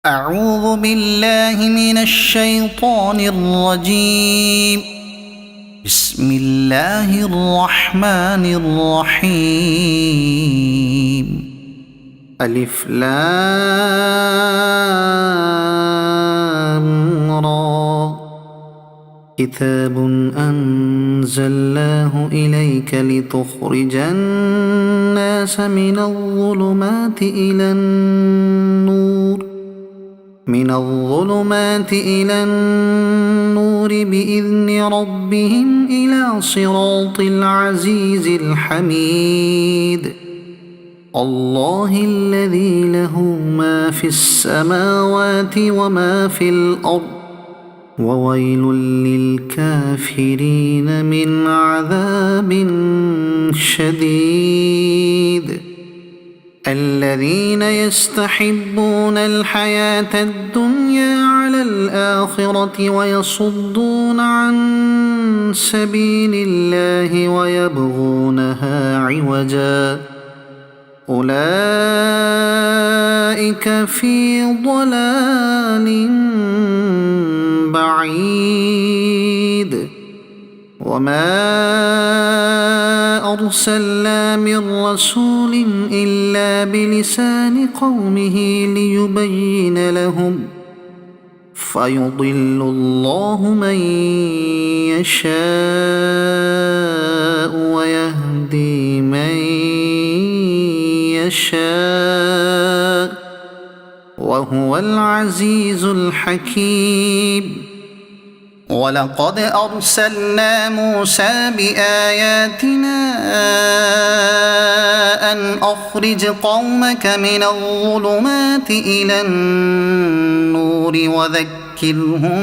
أعوذ بالله من الشيطان الرجيم. بسم الله الرحمن الرحيم. ألف لام را. كتاب أنزلناه إليك لتخرج الناس من الظلمات إلى النور بإذن ربهم إلى صراط العزيز الحميد. الله الذي له ما في السماوات وما في الأرض، وويل للكافرين من عذاب شديد. الذين يستحبون الحياة الدنيا على الآخرة ويصدون عن سبيل الله ويبغونها عوجا، أولئك في ضلال بعيد. وما أرسلنا من رسول إلا بلسان قومه ليبين لهم، فيضل الله من يشاء ويهدي من يشاء، وهو العزيز الحكيم. ولقد أرسلنا موسى بآياتنا أن أخرج قومك من الظلمات إلى النور وذكرهم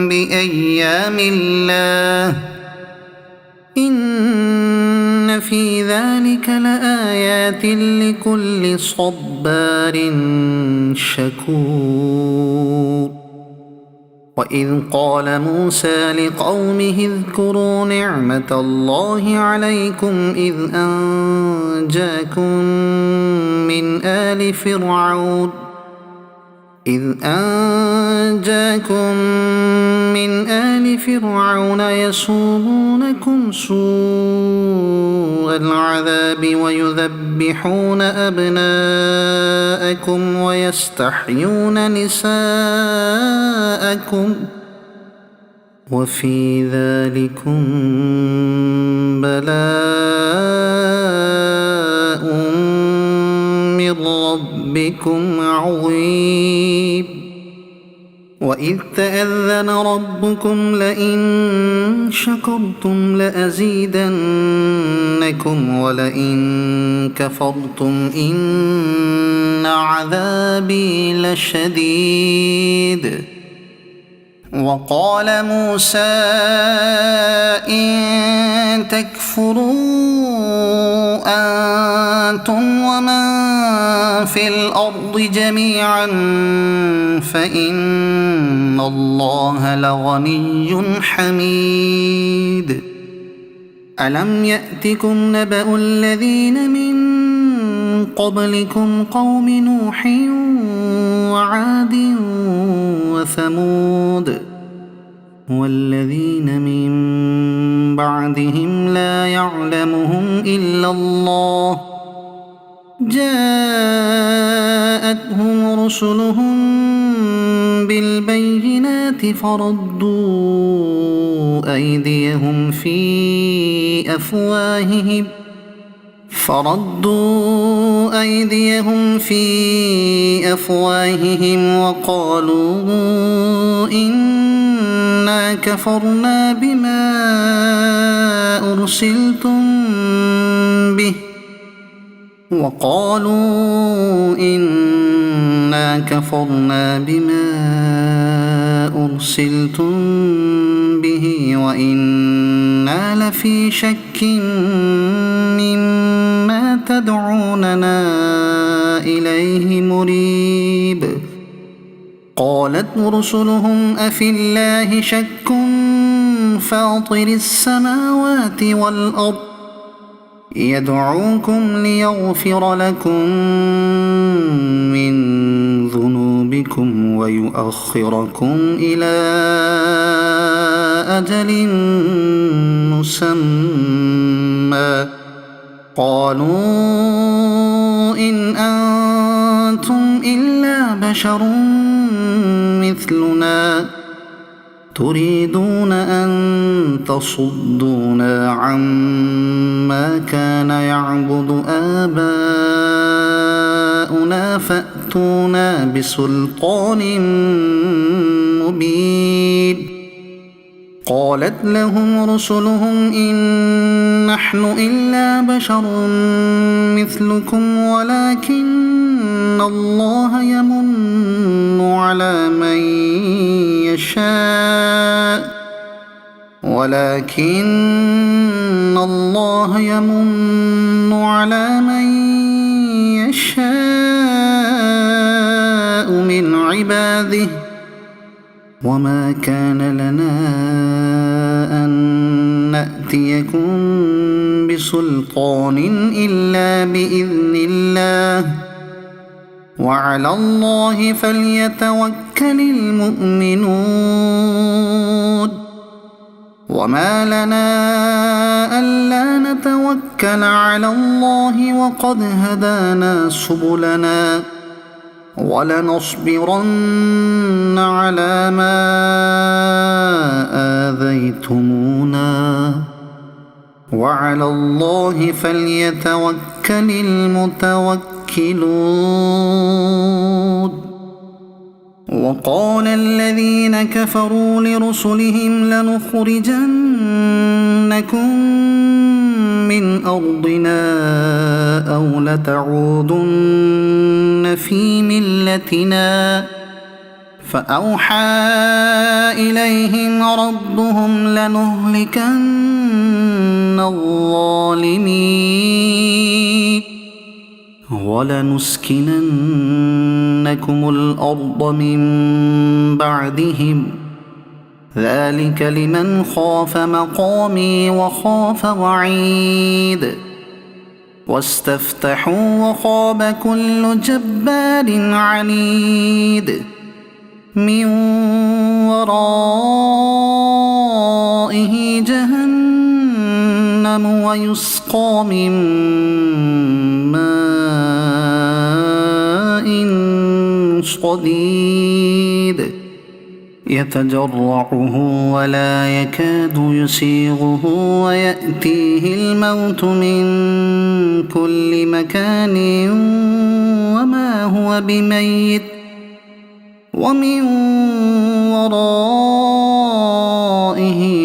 بأيام الله، إن في ذلك لآيات لكل صبار شكور. وإذ قال موسى لقومه اذكروا نعمة الله عليكم إذ أنجاكم من آل فرعون يسومونكم سوء العذاب ويذبحون أبناءكم ويستحيون نساءكم، وفي ذلكم بلاء من ربكم عظيم. وإذ تأذن ربكم لئن شكرتم لأزيدنكم ولئن كفرتم إن عذابي لشديد. وقال موسى إن تكفروا أنتم ومن في الأرض جميعا فإن الله لغني حميد. ألم يأتكم نبأ الذين من قبلكم قوم نوح وعاد وثمود والذين من بعدهم لا يعلمهم إلا الله، جاءتهم رسلهم بالبينات فردوا أيديهم في أفواههم وقالوا إنا كفرنا بما أرسلتم به وإنا لفي شك مما تدعوننا إليه مريب. قالت رسلهم أفي الله شك فاطر السماوات والأرض يدعوكم ليغفر لكم من ذنوبكم بكم ويؤخركم إلى أجل مسمى قالوا إن أنتم إلا بشر مثلنا تريدون أن تصدونا عما كان يعبد آباؤنا فأتونا بسلطان مبين قالت لهم رسلهم إن نحن إلا بشر مثلكم ولكن الله يمن على من يشاء من عباده وما كان لنا أن نأتيكم بسلطان إلا بإذن الله وعلى الله فليتوكل المؤمنون وما لنا ألا نتوكل على الله وقد هدانا سبلنا ولنصبرن على ما آذيتمونا وعلى الله فليتوكل المتوكلون وقال الذين كفروا لرسلهم لنخرجنكم من أرضنا أو لتعودن في ملتنا فأوحى إليهم ربهم لنهلكن الظالمين ولنسكننكم الأرض من بعدهم ذلك لمن خاف مقامي وخاف وعيد واستفتحوا وخاب كل جبار عنيد من ورائه جهنم ويسقى من ماء صديد يتجرعه ولا يكاد يسيغه ويأتيه الموت من كل مكان وما هو بميت ومن ورائه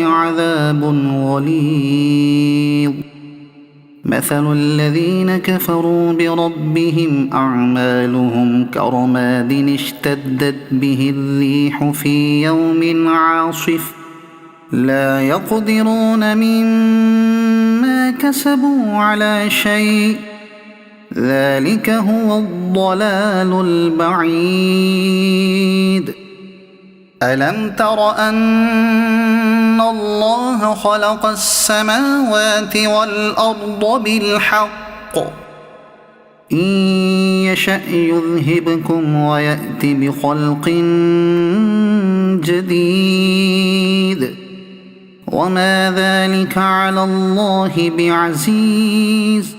عذاب غليظ مثل الذين كفروا بربهم أعمالهم كرماد اشتدت به الريح في يوم عاصف لا يقدرون مما كسبوا على شيء ذلك هو الضلال البعيد ألم تر أن الله خلق السماوات والأرض بالحق إن يشأ يذهبكم ويأت بخلق جديد وما ذلك على الله بعزيز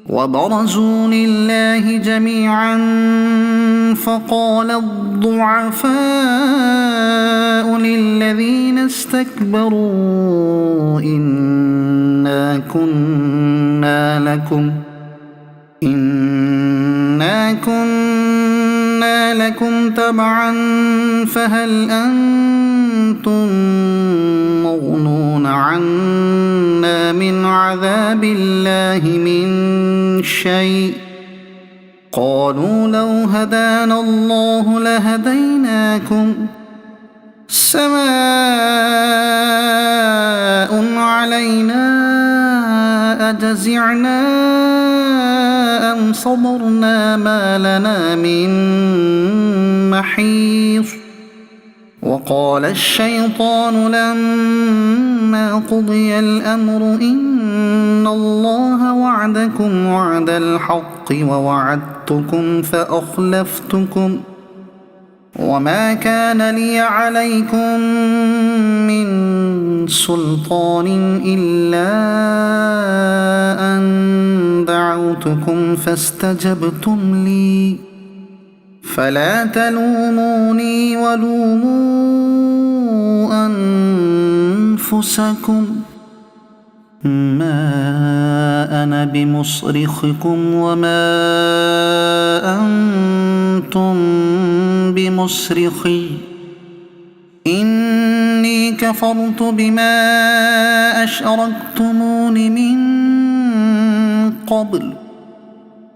وبرزوا لله جميعا فقال الضعفاء للذين استكبروا إنا كنا لكم تبعا فهل أنتم مغنون عنا من عذاب الله من شيء قالوا لو هدانا الله لهديناكم سواء علينا أجزعنا أم صبرنا ما لنا من محيص وقال الشيطان لما قضي الأمر إن الله وعدكم وعد الحق ووعدتكم وما كان لي عليكم من سلطان إلا أن دعوتكم فاستجبتم لي فلا تلوموني ولوموا أنفسكم ما أنا بمصرخكم وما أنتم بمصرخي إني كفرت بما أشركتمون من قبل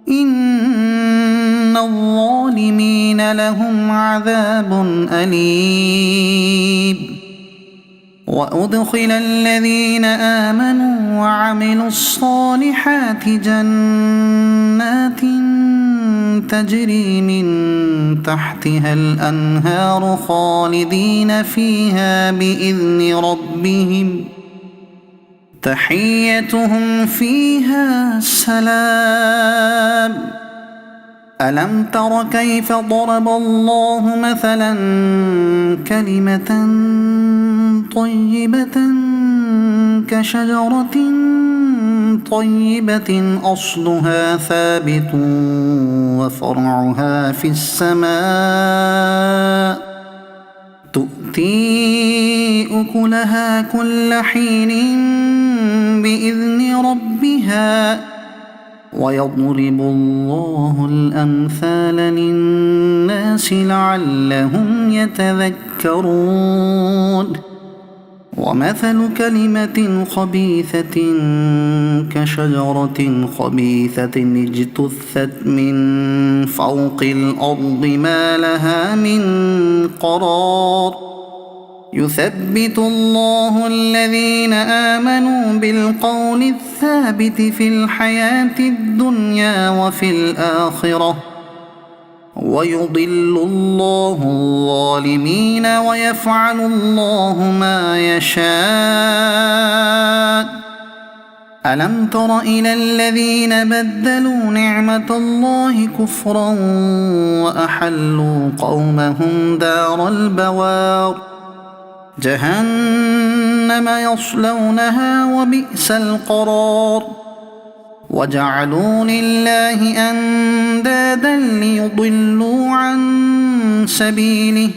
إن الظالمين لهم عذاب أليم وأدخل الذين آمنوا وعملوا الصالحات جنات تجري من تحتها الأنهار خالدين فيها بإذن ربهم تحيتهم فيها سلام ألم تر كيف ضرب الله مثلا كلمة طيبة كشجرة طيبة أصلها ثابت وفرعها في السماء تؤتي أكلها كل حين بإذن ربها ويضرب الله الأمثال للناس لعلهم يتذكرون ومثل كلمة خبيثة كشجرة خبيثة اجتثت من فوق الأرض ما لها من قرار يثبت الله الذين آمنوا بالقول الثابت في الحياة الدنيا وفي الآخرة ويضل الله الظالمين ويفعل الله ما يشاء ألم تر إلى الذين بدلوا نعمة الله كفرا وأحلوا قومهم دار البوار جهنم يصلونها وبئس القرار وجعلوا لله أندادا ليضلوا عن سبيله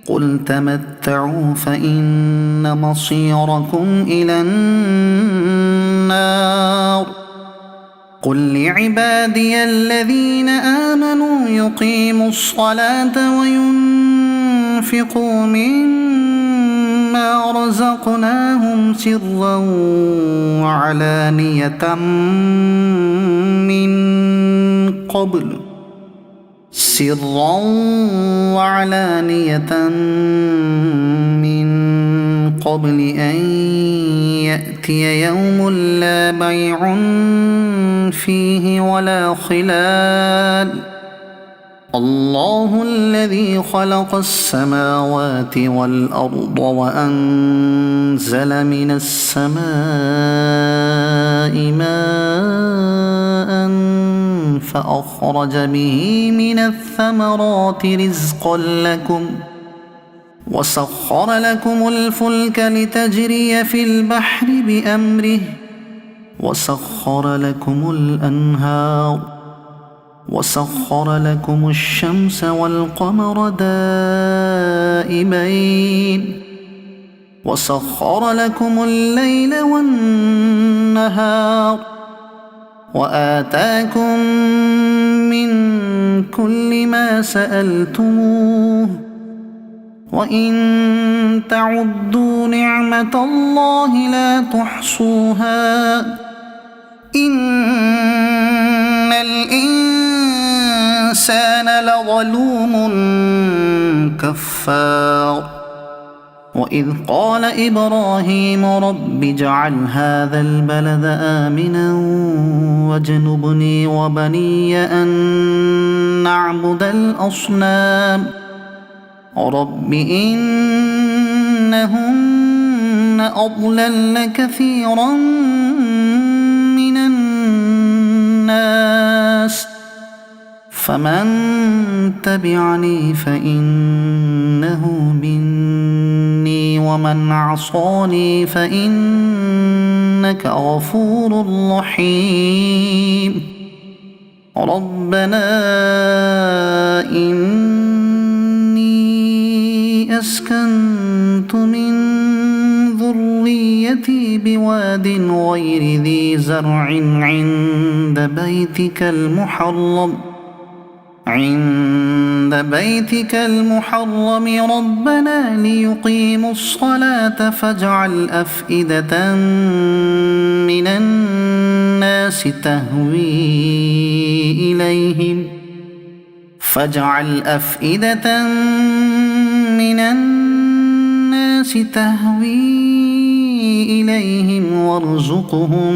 قل تمتعوا فإن مصيركم إلى النار قل لعبادي الذين آمنوا يقيموا الصلاة وينفقوا مما رزقناهم سرا وعلانية من قبل أن يأتي يوم لا بيع فيه ولا خلال الله الذي خلق السماوات والأرض وأنزل من السماء ماء فأخرج به من الثمرات رزقا لكم وسخر لكم الفلك لتجري في البحر بأمره وسخر لكم الأنهار وسخر لكم الشمس والقمر دائبين وسخر لكم الليل والنهار وآتاكم من كل ما سألتموه وإن تعدوا نعمة الله لا تحصوها إن الإنسان لظلوم كفار وإذ قال إبراهيم رب اجعل هذا البلد آمنا واجنبني وبني أن نعبد الأصنام رب إنهن أضللن كثيرا من الناس فمن تبعني فإنه مني ومن عصاني فإنك غفور رحيم ربنا إني أسكنت من ذريتي بواد غير ذي زرع عند بيتك المحرم ربنا ليقيموا الصلاة فاجعل أفئدة من الناس تهوي إليهم وارزقهم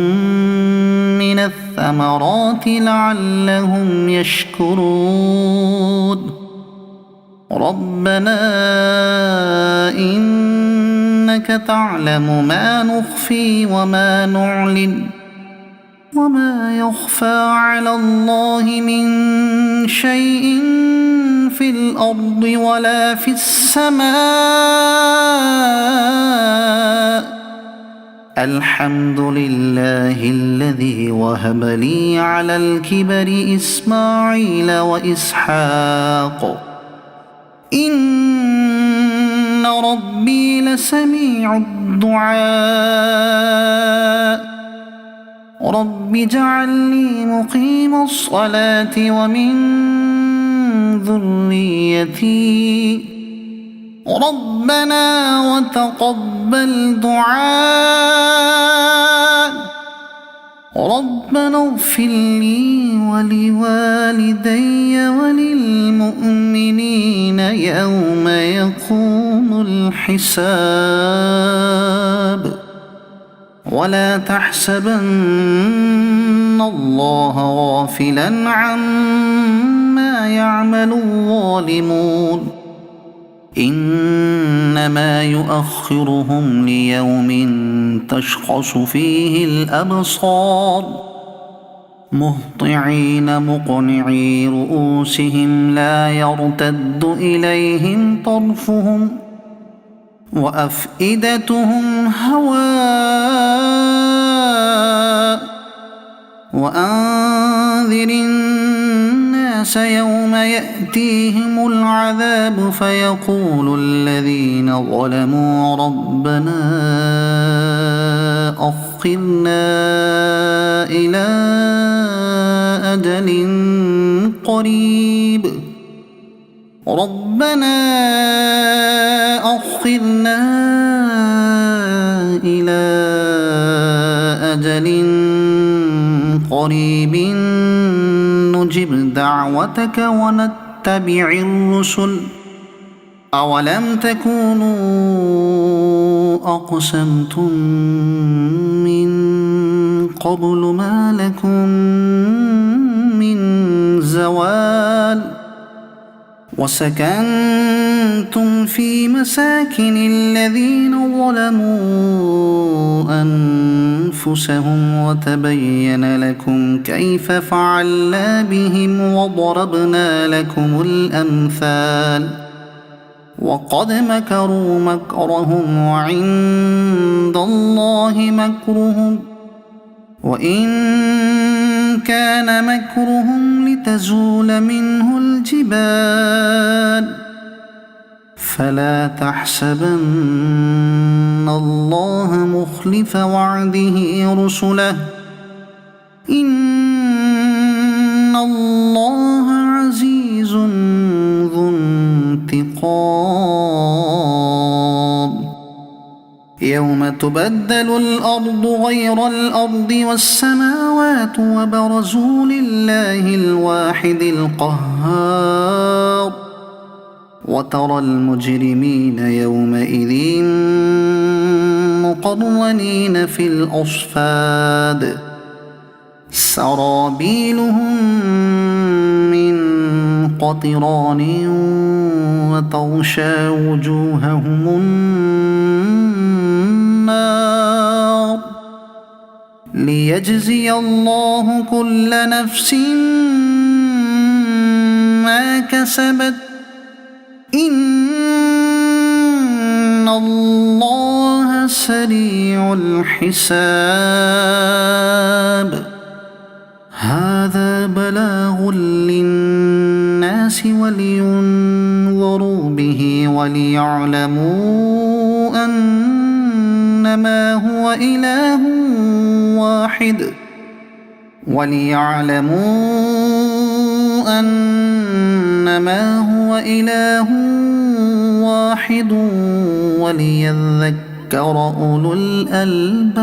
من الثمرات لعلهم يشكرون ربنا إنك تعلم ما نخفي وما نعلن وما يخفى على الله من شيء في الأرض ولا في السماء الحمد لله الذي وهب لي على الكبر إسماعيل وإسحاق إن ربي لسميع الدعاء رب اجعلني مقيم الصلاة ومن ذريتي ربنا وتقبل دعاء ربنا اغفر لي ولوالدي وللمؤمنين يوم يقوم الحساب ولا تحسبن الله غافلا عما يعمل الظالمون إنما يؤخرهم ليوم تشخص فيه الأبصار مهطعين مقنعي رؤوسهم لا يرتد إليهم طرفهم وأفئدتهم هواء وأنذر الناس يوم يأتيهم العذاب فيقول الذين ظلموا ربنا أخرنا إلى أجل قريب ربنا أخرنا إلى أجل قريب نجب دعوتك ونتبع الرسل أولم تكونوا أقسمتم من قبل ما لكم من زوال وسكنتم في مساكن الذين ظلموا أنفسهم وتبين لكم كيف فعلنا بهم وضربنا لكم الأمثال وقد مكروا مكرهم وعند الله مكرهم وإن كان مكرهم لتزول منه الجبال فلا تحسبن الله مخلف وعده رسله إن الله عزيز ذو انتقام يوم تبدل الأرض غير الأرض والسماوات وبرزوا لله الواحد القهار وترى المجرمين يومئذ مقرنين في الأصفاد سرابيلهم من قطران وتغشى وجوههم النار ليجزي الله كل نفس ما كسبت إن الله سريع الحساب هذا بلاغ للناس ولينذروا به وليعلموا أنما هو إله واحد وليذكر أولو الألباب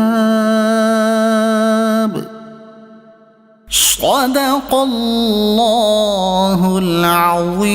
صدق الله العظيم.